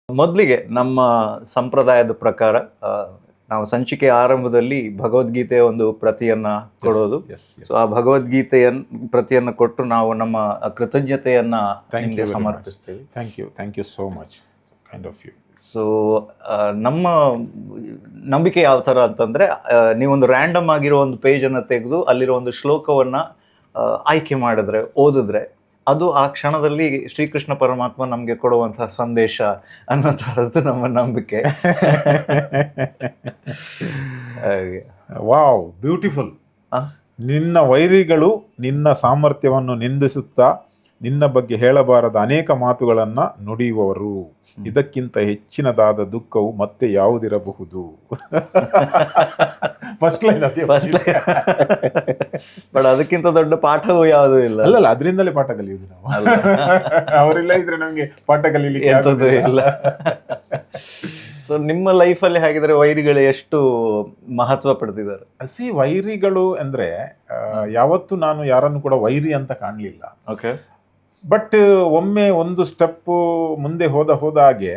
ಮೊದಲಿಗೆ ನಮ್ಮ ಸಂಪ್ರದಾಯದ ಪ್ರಕಾರ ನಾವು ಸಂಚಿಕೆ ಆರಂಭದಲ್ಲಿ ಭಗವದ್ಗೀತೆಯ ಒಂದು ಪ್ರತಿಯನ್ನ ಕೊಡೋದು. ಸೊ ಆ ಭಗವದ್ಗೀತೆಯ ಪ್ರತಿಯನ್ನ ಕೊಟ್ಟು ನಾವು ನಮ್ಮ ಕೃತಜ್ಞತೆಯನ್ನ ನಿಮಗೆ ಸಮರ್ಪಿಸ್ತೀವಿ. Thank you so much, kind of you. So ನಮ್ಮ ನಂಬಿಕೆ ಯಾವ ಥರ ಅಂತಂದರೆ, ನೀವೊಂದು ರ್ಯಾಂಡಮ್ ಆಗಿರೋ ಒಂದು ಪೇಜನ್ನು ತೆಗೆದು ಅಲ್ಲಿರೋ ಒಂದು ಶ್ಲೋಕವನ್ನು ಆಯ್ಕೆ ಮಾಡಿದ್ರೆ, ಓದಿದ್ರೆ, ಅದು ಆ ಕ್ಷಣದಲ್ಲಿ ಶ್ರೀಕೃಷ್ಣ ಪರಮಾತ್ಮ ನಮಗೆ ಕೊಡುವಂತಹ ಸಂದೇಶ ಅನ್ನೋ ಥರದ್ದು ನಮ್ಮ ನಂಬಿಕೆ. Wow, beautiful. ನಿನ್ನ ವೈರಿಗಳು ನಿನ್ನ ಸಾಮರ್ಥ್ಯವನ್ನು ನಿಂದಿಸುತ್ತಾ ನಿನ್ನ ಬಗ್ಗೆ ಹೇಳಬಾರದ ಅನೇಕ ಮಾತುಗಳನ್ನು ನುಡಿಯುವವರು. ಇದಕ್ಕಿಂತ ಹೆಚ್ಚಿನದಾದ ದುಃಖವು ಮತ್ತೆ ಯಾವುದಿರಬಹುದು? First line. ಬಟ್ ಅದಕ್ಕಿಂತ ದೊಡ್ಡ ಪಾಠವೂ ಯಾವುದೂ ಇಲ್ಲ. ಅಲ್ಲಲ್ಲ, ಅದರಿಂದಲೇ ಪಾಠ ಕಲಿಯುವುದು ನಾವು. ಅವರಿಲ್ಲ ಇದ್ರೆ ನಮಗೆ ಪಾಠ ಕಲೀಲಿಕ್ಕೆ ಎಂಥದ್ದು ಇಲ್ಲ. ಸೊ ನಿಮ್ಮ ಲೈಫಲ್ಲಿ ಹಾಗಿದ್ರೆ ವೈರಿಗಳು ಎಷ್ಟು ಮಹತ್ವ ಪಡೆದಿದ್ದಾರೆ? ವೈರಿಗಳು ಅಂದ್ರೆ ಯಾವತ್ತು ನಾನು ಯಾರನ್ನು ಕೂಡ ವೈರಿ ಅಂತ ಕಾಣಲಿಲ್ಲ. ಓಕೆ. ಬಟ್ ಒಮ್ಮೆ ಒಂದು ಸ್ಟೆಪ್ ಮುಂದೆ ಹೋದ ಹಾಗೆ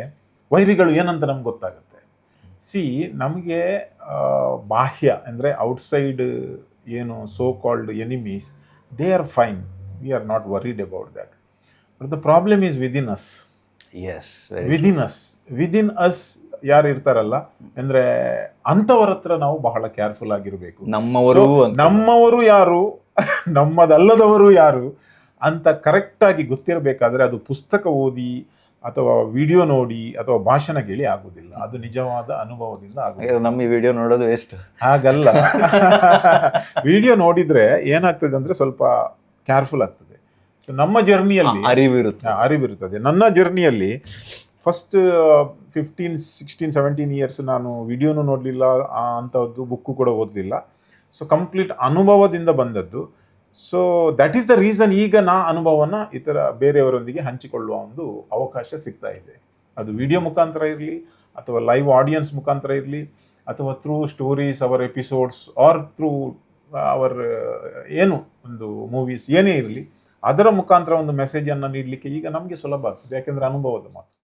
ವೈರಿಗಳು ಏನಂತ ನಮ್ಗೆ ಗೊತ್ತಾಗುತ್ತೆ. ನಮಗೆ ಬಾಹ್ಯ ಅಂದರೆ ಔಟ್ಸೈಡ್ ಏನು so called enemies, they are fine, we are not worried about that. But the problem is within us. Within us ಯಾರು ಇರ್ತಾರಲ್ಲ ಅಂದ್ರೆ ಅಂಥವ್ರ ಹತ್ರ ನಾವು ಬಹಳ ಕೇರ್ಫುಲ್ ಆಗಿರಬೇಕು. ನಮ್ಮವರು ಯಾರು, ನಮ್ಮದಲ್ಲದವರು ಯಾರು ಅಂತ ಕರೆಕ್ಟಾಗಿ ಗೊತ್ತಿರಬೇಕಾದ್ರೆ ಅದು ಪುಸ್ತಕ ಓದಿ ಅಥವಾ ವಿಡಿಯೋ ನೋಡಿ ಅಥವಾ ಭಾಷಣ ಕೇಳಿ ಆಗುದಿಲ್ಲ. ಅದು ನಿಜವಾದ ಅನುಭವದಿಂದ ಆಗುದಿಲ್ಲ. ನಮ್ಮ ವಿಡಿಯೋ ನೋಡೋದು ವೇಸ್ಟ್. ಹಾಗಲ್ಲ, ವಿಡಿಯೋ ನೋಡಿದ್ರೆ ಏನಾಗ್ತದೆ ಅಂದ್ರೆ ಸ್ವಲ್ಪ ಕೇರ್ಫುಲ್ ಆಗ್ತದೆ. ಸೊ ನಮ್ಮ ಜರ್ನಿಯಲ್ಲಿ ಅರಿವಿರುತ್ತದೆ. ನನ್ನ ಜರ್ನಿಯಲ್ಲಿ ಫಸ್ಟ್ 15-16-17 ಇಯರ್ಸ್ ನಾನು ವಿಡಿಯೋನು ನೋಡಲಿಲ್ಲ, ಅಂಥದ್ದು ಬುಕ್ಕು ಕೂಡ ಓದಲಿಲ್ಲ. ಸೊ ಕಂಪ್ಲೀಟ್ ಅನುಭವದಿಂದ ಬಂದದ್ದು. So that is the reason ಈಗ ಅನುಭವನ ಬೇರೆಯವರೊಂದಿಗೆ ಹಂಚಿಕೊಳ್ಳುವ ಒಂದು ಅವಕಾಶ ಸಿಗ್ತಾ ಇದೆ. ಅದು ವಿಡಿಯೋ ಮುಖಾಂತರ ಇರಲಿ ಅಥವಾ ಲೈವ್ ಆಡಿಯನ್ಸ್ ಮುಖಾಂತರ ಇರಲಿ ಅಥವಾ through stories, our episodes, or through our ಏನು ಒಂದು ಮೂವೀಸ್ ಏನೇ ಇರಲಿ, ಅದರ ಮುಖಾಂತರ ಒಂದು ಮೆಸೇಜನ್ನು ನೀಡಲಿಕ್ಕೆ ಈಗ ನಮಗೆ ಸುಲಭ ಆಗ್ತದೆ. ಯಾಕೆಂದರೆ ಅನುಭವದ ಮಾತು.